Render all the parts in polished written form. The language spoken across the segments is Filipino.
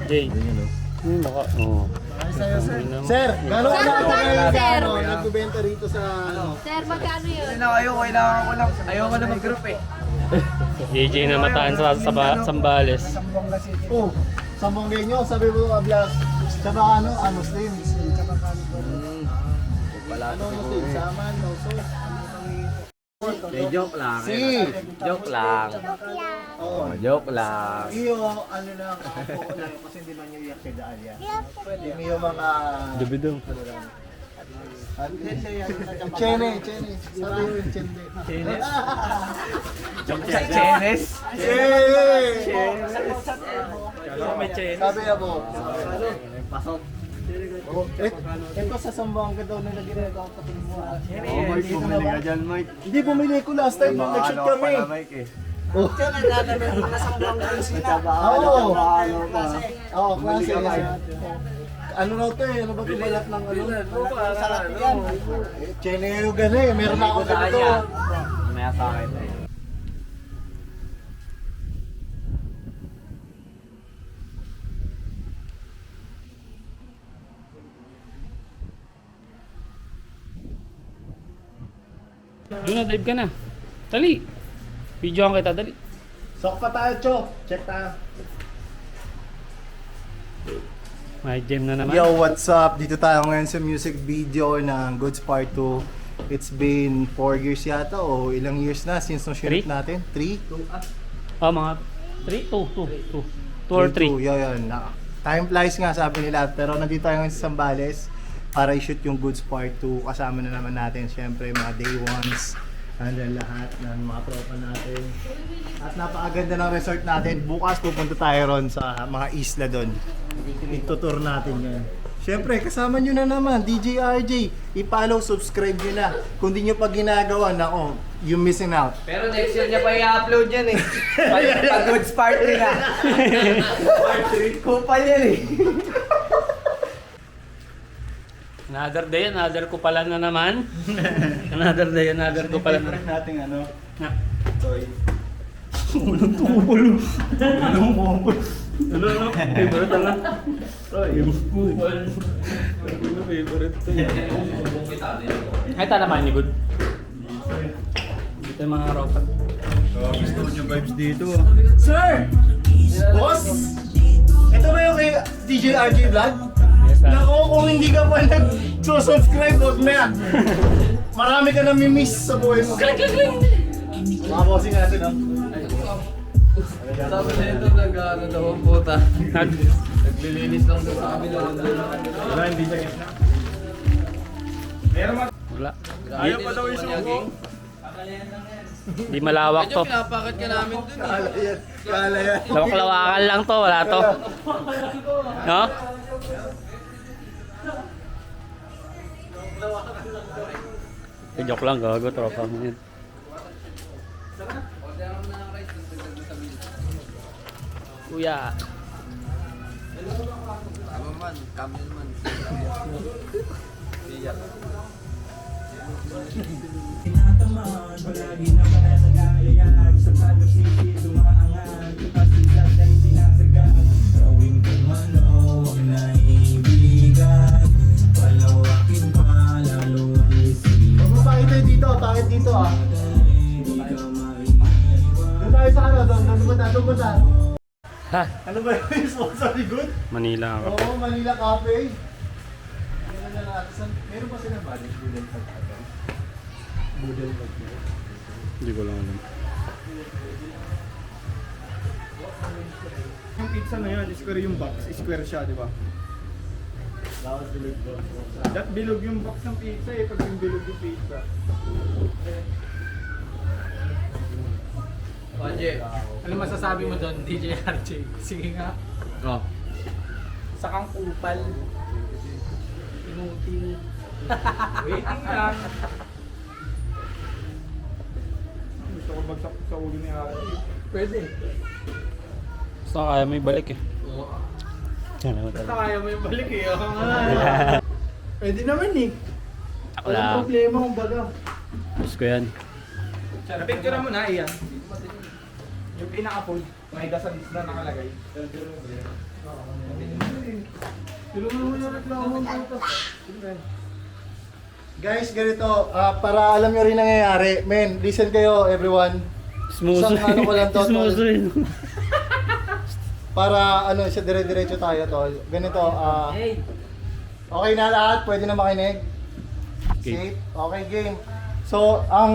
Jay. Baka, oo. Sir, gano'n Sir, magkano, sir? nagbibenta rito sa Sir, magkano yun? Hindi na kayo, kailangan ko lang. Ayoko na mag-group eh. JJ na mataan sa Sambales. Oh, Sambonggay nyo, sabi mo Ablas. Tsaka ano, Muslim. Ano Muslim? Saman, Nauso. Joke lang. Si. Joke lang. Oo. Joke lang. Iyo, ano lang, ako lang, kasi hindi man yung iyak si Dahlia. Pwede. Iyo mga... Dubido. Chene. Sabi mo yung chene. Chenes. Sabi na po. Pasok. Ito sa Sambuanga daw na ginagawa ko pati mo. Mike, bumili ka dyan, Mike. Hindi bumili ko last time nung nag-shoot kami. Mike eh. Oh. Oo. Oo, klase. Ano raw to eh? Ano ba ito balat ng ano? Sarap yan. Chene yung gano'n eh. Meron ako ganito. Maya sa akin eh. Doon na, dive ka na. Dali. Videoan kita, dali. Sok pa tayo, Cho. Check tayo. May gem na naman. Yo, what's up? Dito tayo ngayon sa music video ng Goods Part 2. It's been 4 years yata o ilang years na since nung shoot natin? 3? Oh, mga 3? 2 or 3. Yun. Time flies nga sabi nila. Pero nandito tayo ngayon sa Sambales para i-shoot yung Goods Part 2. Kasama na naman natin syempre mga day ones. Andyan lahat ng mga tropa natin. At napakaganda ng resort natin. Bukas pupunta tayo ron sa mga isla doon. Itutour natin yan. Siyempre, kasama nyo na naman, DJ RJ. I-follow, subscribe nyo na. Kung di nyo pa ginagawa, nako, you missing out. Pero next year niya pa i-upload yan eh. Pag-goods party na. Part 3 ko pa yan eh. Another day, another ko pala na naman. Another day, another ko pala na naman. natin ano, Na. toy. Walang tubulo. Walang kumpul. Ano? Favorite na. Yung kupal. Ano favorite to? Ay, talaman ni Good. Dito yung mga ropat. Gusto nyo vibes dito. Sir! Boss! Ito ba yung kay DJ RJ Vlog? Yes, sir. Nako, kung hindi ka pa nag-subscribe, huwag na yan. Marami ka nami-miss sa buhay mo. Mga bossing natin, no? Sabi na ito, nag-ano daw ang puta. Naglilinis lang daw sa kabila. Wala, hindi siya gets na. Wala. Ayaw pa daw yung suko. Di malawak to. Pinapakit ka namin dun eh. Kala yan. Kala yan. Lawak-lawakan lang to. Wala to. No? Joke lang, gago. Tropa mo yun. Kuya. Tama man, kamil man. Iyak. Tinatamaan, palagi na panasagayayag sa pag-isip, dumaangan, kapasigat ay sinasagaan. Gawin kong ano, huwag na ibigan, palawakin pa, lalo ang isip. Bakit tayo dito? Bakit dito ah? Di ka maiiwan. Doon tayo sa ano? Doon ba tayo? Ha? Ano ba yung sponsor ni Good? Manila ako. Oo, Manila Cafe. Meron na natin. Meron pa silang balik? Budel Pag. Budel Pag. Hindi ko lang alam. Yung pizza na yun, square yung box, square siya, di ba? Lawas bilog ko. Dat bilog yung box ng pizza eh, pag yung bilog yung pizza. Oje. Ano masasabi mo doon, DJ RJ? Sige nga. Oh. Sa kang kupal. Inutil. Waiting lang. Gusto ko bagsak sa ulo ni Ate. Pwede. Basta kaya mo ibalik eh. Yan ako Basta talaga. kaya mo yung balik eh. Oo nga. Pwede naman eh. Ako Walang lang. problema kung baga. Gusto ko yan. Picture mo na, iyan. Yung pinaka-fold, may sa list na nakalagay. Tulungan mo yung reklamo mo ito. Guys, ganito, para alam nyo rin nangyayari, men, listen kayo everyone. Smuso. Isang ano ko lang to, tol. Smuso yun. Para ano, siya dire-diretso tayo tol. Ganito, okay na lahat, pwede na makinig. Okay. Safe? Okay, game. So, ang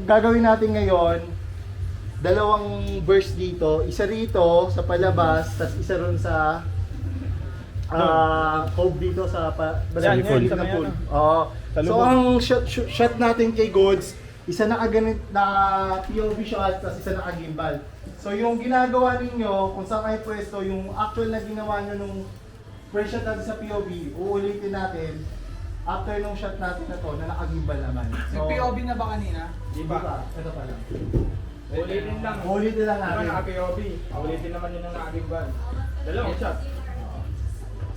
gagawin natin ngayon, dalawang verse dito, isa rito sa palabas, tas isa ron sa cove dito sa Yan, pool. sa may ano. Oo. Sa So lubog. ang shot natin kay Goods, isa nakaganit na POV shot, tas isa naka-gimbal. So yung ginagawa ninyo, kung saan kayo pwesto, yung actual na ginawa nyo nung first shot natin sa POV, uulitin natin after nung shot natin na to, na naka-gimbal naman. So, May POV na ba kanina? Di ba? Ito pa lang. Ulitin lang. Uulitin lang Naman natin. naka-POV. Ulitin naman yun ang nakagimbal. Dalawang shot.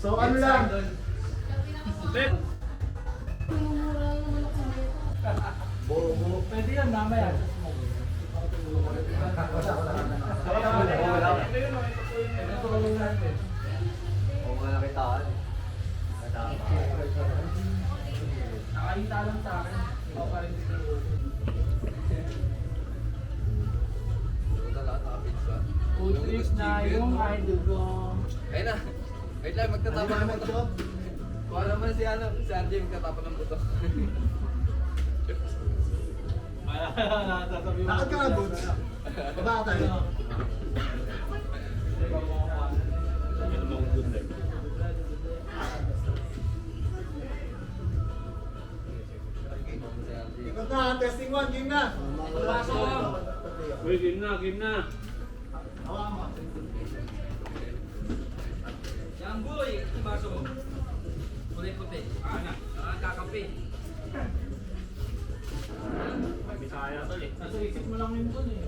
So ano lang, Pwede yan, mamaya. Nakahita lang sa akin. Ako pa rin dito. Food trip na yung idol ko. Ayun na. Wait lang, magtatapon ng buto. Para naman si ano, si Andy magtatapon ng buto. Sasabi mo. lakad ka nga Goods. Baba ka tayo. Ikot na, testing 1, game na. Uy, game na, game na. Hawakan mo. Jamboy, ibaso mo. Puti-puti. Nakakape. Bisaya to eh. Nasa isip mo lang yun dun eh.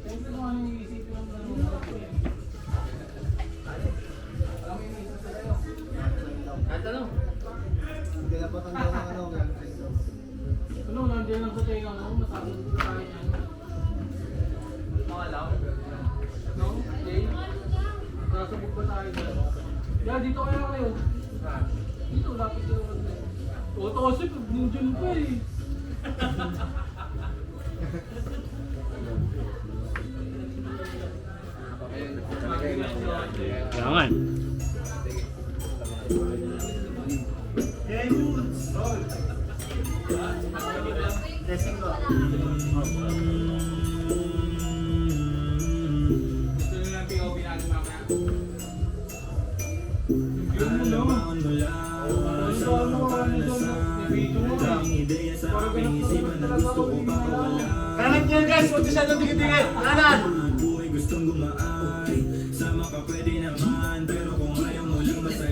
Siyempre kung ano yung isipin lang lang. Alam mo yung isip sa'yo. Kahit ano? Hindi na patanda ng ano. Ano, nandiyan lang sa tenga mo, masabi ko tayo niyan. Mga alam. No? Jay? Nasabog ba tayo dyan? Yeah, dito kaya kayo. Dito, lapit yung road na. O, ito kasi, nandiyan pa eh. Kailangan. Game, roll. Testing ko. Ito na lang POV natin mamaya. Kanan niyo guys, huwag siya na tingin-tingin. Kanan!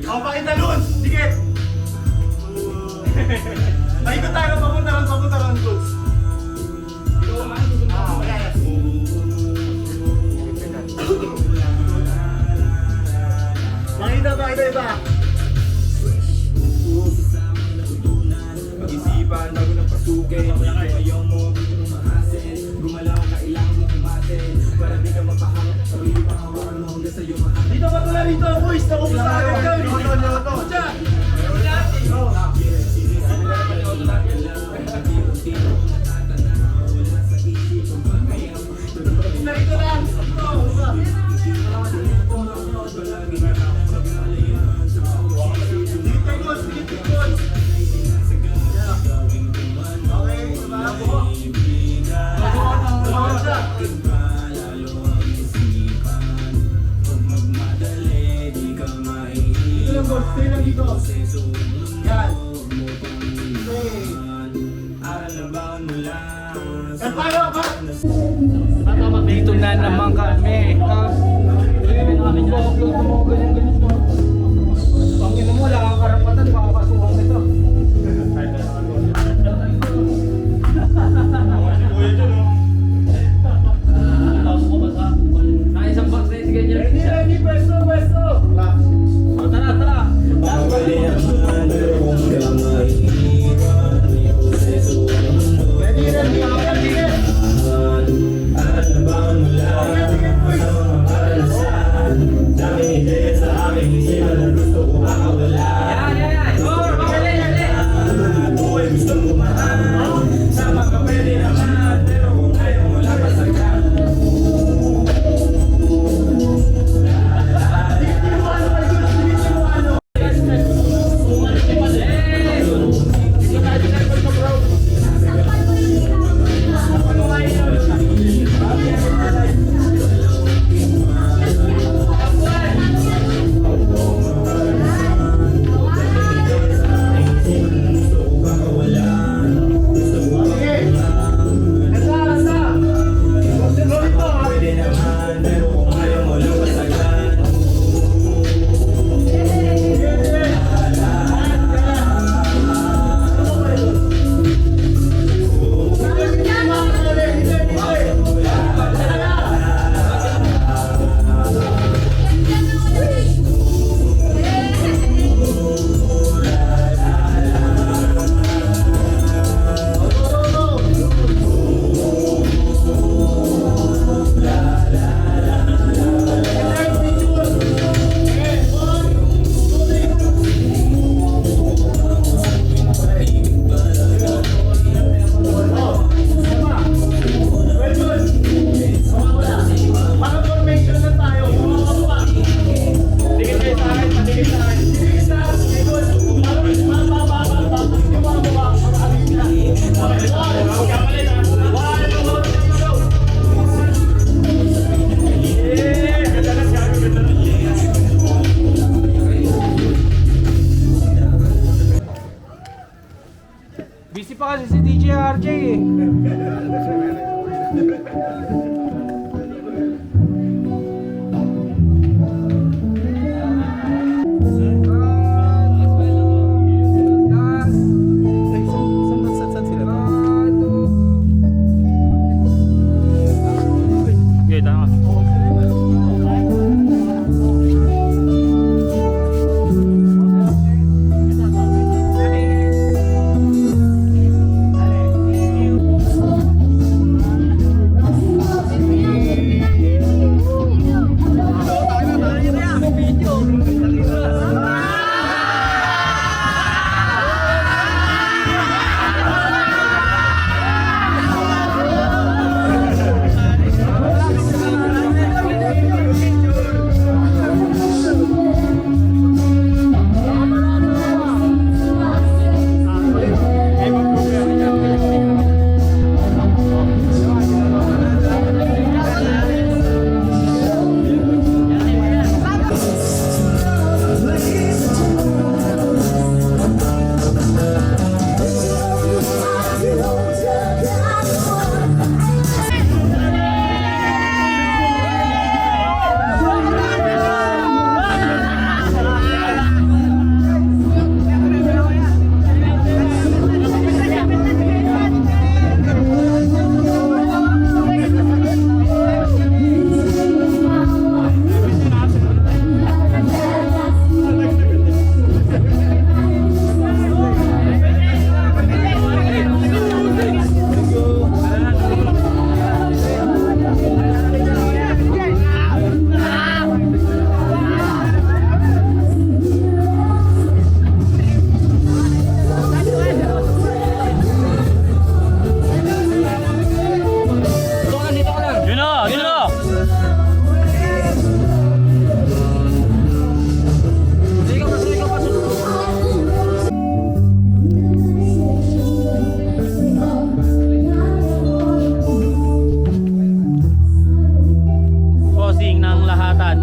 O, pakitalon! Sige! Paikot tayo, papunta ron, Goods. Pakita iba. Pag-isipan bago ng pasukin. Ayaw mo, umahasin. Gumalaw, kailangan mo umatin. Para di ka mapahamak, sarili pa hawakan mo hanggang sa'yo maatin. Dito ba pala dito, boys? Nakupo sa akin ka. Nyoto. Diyan! Narito lang! Stay lang dito. Yan. Stay. Paano ka? Dito na naman kami. Ha? Hindi na kami na-upload ng mga ganyan-ganyan mo. Pang ino mo, wala kang karapatan, makakasuhan nito. Isang box na yung ganyan. Ready, pwesto. O, tara, tara. Ready. Bossing ng lahatan.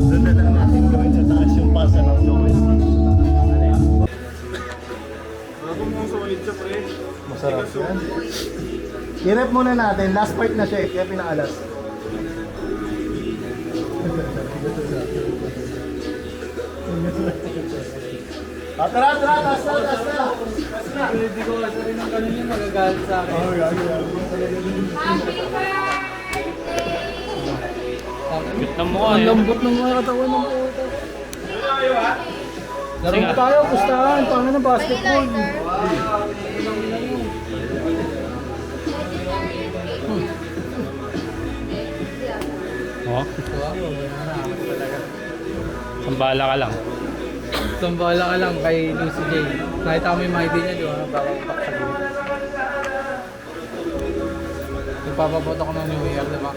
Doon na lang natin gawin sa taas yung pasa ng Joel. Bago mo solid siya, pre. Masarap yan. I-rep muna natin. Last part na siya eh. Kaya pinaalas. Tara, taas na. Hindi ko kasi rin ang kanina magagalit sa akin. Happy birthday! Cute ng mukha Ang eh. lambot ng mga katawan ng puto. Laro Sige. tayo, pustahan. Paano na basketball? Lighter. Oh. Sambala ka lang. Tumbala ka lang kay Lucy J. Nakita mo yung mga idea niya, di ba? Bawang paksa. Nagpapaboto ko ng New Year, di ba?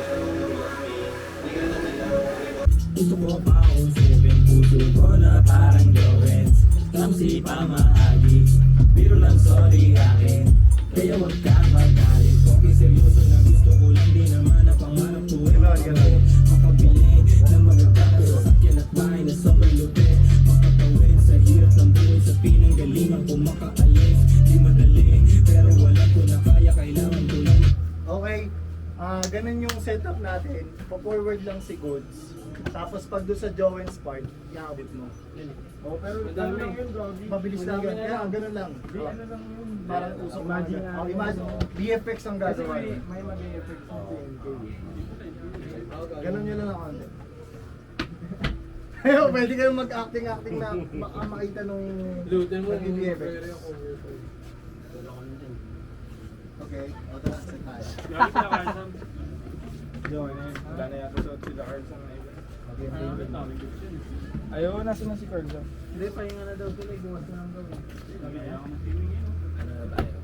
Gusto ko pa akong sipin, puso ko na parang gawin. Tamsi pa maagi, pero lang sorry akin. Kaya wag kang magalit, okay seryoso na gusto ko lang din naman na pangarap ko ay makabili ng mga gatas, sasakyan at bahay na sobrang lupit. Makatawid sa hirap ng buhay, sa pinanggalingan ko makaalis. Di madali, pero wala ko na kaya, kailangan ko lang. Okay. Ganun yung setup natin. Pa-forward lang si Goods. Tapos pag doon sa Jowen's part, iabot mo. Oh, pero Madami. lang yun, Gogi. Mabilis lang yun. Kaya ganun lang. Ano lang yun? Parang usok lang. Imagine Oh, natin. imagine. VFX ang Kasi gagawa. may mag-effect sa TNK. Ganun yun lang ang content. Ayun, pwede kayong mag-acting na makita nung Lutin mo, nag-VFX. pwede ako. Okay, o tara, set tayo. Gamit na Carson. Yun, eh. Wala na yata suot sila Carson na iba. Ayaw, nasa na si Carson? Hindi, pahinga na daw sila, gumas na lang daw.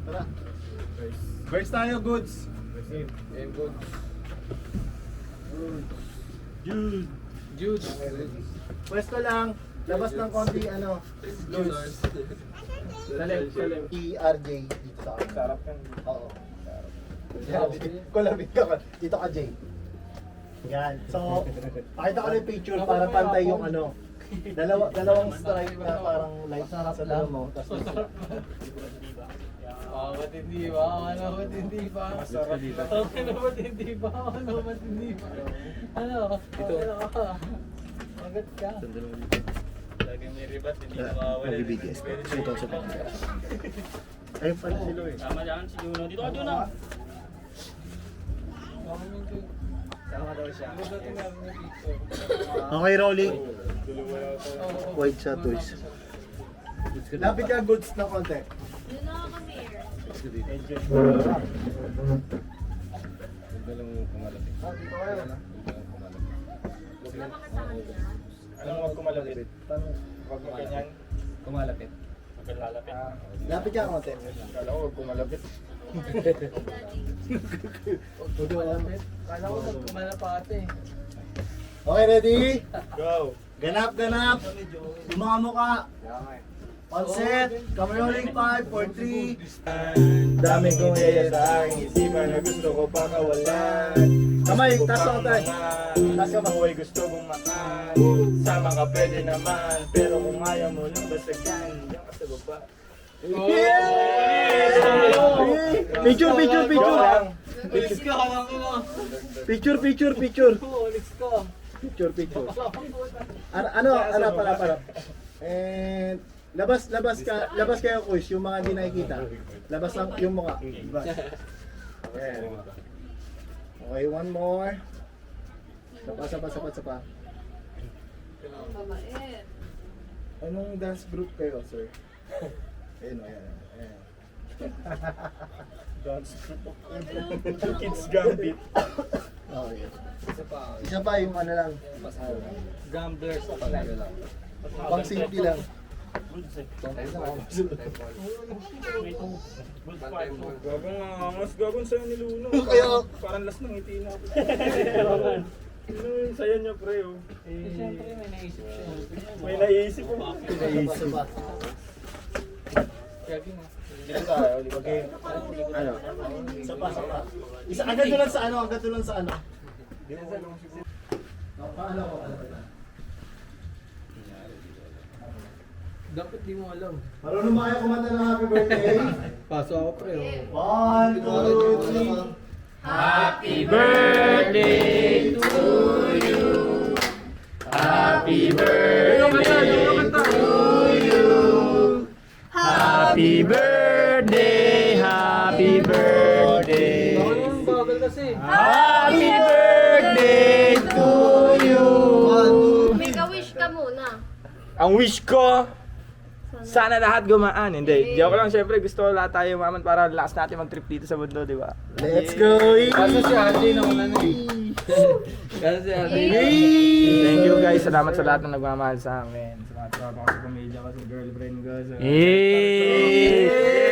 Tara. Verse tayo, Goods. And good. Jude. Jude. Pwesto lang, labas ng konti, ano, Jude. Salim. si RJ dito sa akin. Sarap yan. Oo. Kulabit ka pa. Dito ka, Jay. Yan. So, pakita ko na yung picture para pantay yung ano. Dalawang stripe na parang light sa dulo mo. Tapos Ba't hindi ba? Ano, ba't hindi ba? Masarap dito. Ano, ba't hindi ba? Ano, ba't hindi ba? Ano? Ano ka? Magat ka. Lagi may ribat, hindi mawawala. magbibigis. Ito sa pangkat. Ayun pala sila eh. Tama dyan si Juno. Dito ka Juno. Sama daw siya. Okay, rolling. White sa toys. Lapit ka, Goods na konti. Yun na ako, Mayor. Dito kayo. Wala makasama niya. Anong huwag kumalapit? Huwag mo ganyan. Kumalapit. Maglalapit. Lapit ka konti. Kala ko huwag kumalapit. Kala ko magkumala pa ate. Okay, ready? Go! Ganap. Yung mga mukha. All set. Camera rolling 5, 4, 3. Dami kong iya sa aking isipan na gusto ko pakawalan. Kamay, taas ako tayo. Taas ka buhay gusto kong makan. Sama ka pwede naman, pero kung ayaw mo lang basagan, diyan ka sa baba. Picture. Ulis ka, alam ko na. Picture. Ulis ka. Picture. Ano, para. And labas kayo, Kush, yung mga hindi nakikita. Labas lang yung mukha. Labas. Okay, one more. Sapa. Babait. Anong dance group kayo, sir? Ayan. Dance Kids Gambit. Isa pa yung ano lang, Gamblers sa pala. pang safety lang. Gagong angas, gagong sayo ni Luno. Kaya- Parang last ng ngiti na ako. Ano yung sayo niya, pre? Oh. Siyempre may naisip siya. May naisip po. Naisip. Dito tayo, di ba? Ano? Isa pa. Isa, agad doon sa ano, agad doon sa ano. Paano ko? Dapat di mo alam. Marunong ba kayo kumanta ng happy birthday? Paso ako pre. 1, 2, 3. Happy birthday to you. Happy birthday to you. Happy birthday, happy birthday. Ang bagal kasi. Happy birthday to you. May ka-wish ka muna. Ang wish ko, sana lahat gumaan. Hindi, joke lang. Syempre, gusto ko lahat tayo umaman para lakas natin mag-trip dito sa mundo, di ba? Let's go! Kaso si Ate na una na eh. Kaso si Ate. Thank you guys. Salamat sa lahat na nagmamahal sa amin. Sa mga tropa ko sa pamilya ko, sa girlfriend ko. Sa...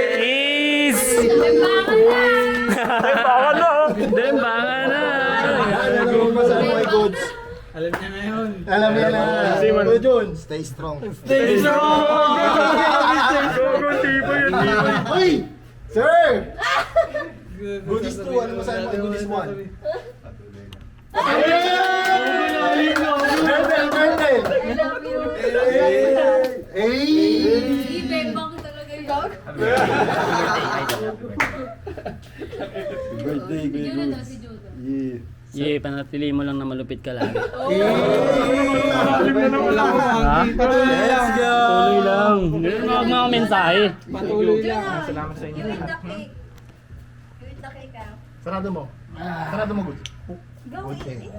Is! Lembangan na! Dembangan na! Alam mo sa mga goods. Alam niya na yun. Alam niya na. Si Man. Kuya Jun, stay strong. Stay strong! Gogo, tipo yun, tipo. Uy! Sir! Goodies 2, ano masabi mo kay Goodies 1? Birthday! Birthday! I love you. Hey! Ibembang talaga yung dog. Birthday, Si Judo daw, si Judo. Yeah. Ye, panatili mo lang na malupit ka lagi. Patuloy lang. Tuloy lang. Meron mga mensahe. Patuloy lang. Salamat sa inyo. You eat the cake. You eat the cake, ah. Sarado mo. Sarado mo, good. Go eat it.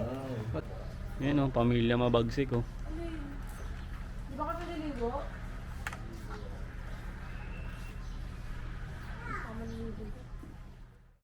Yan o, pamilya mabagsik o. Di ba kami naligo? Kami naligo.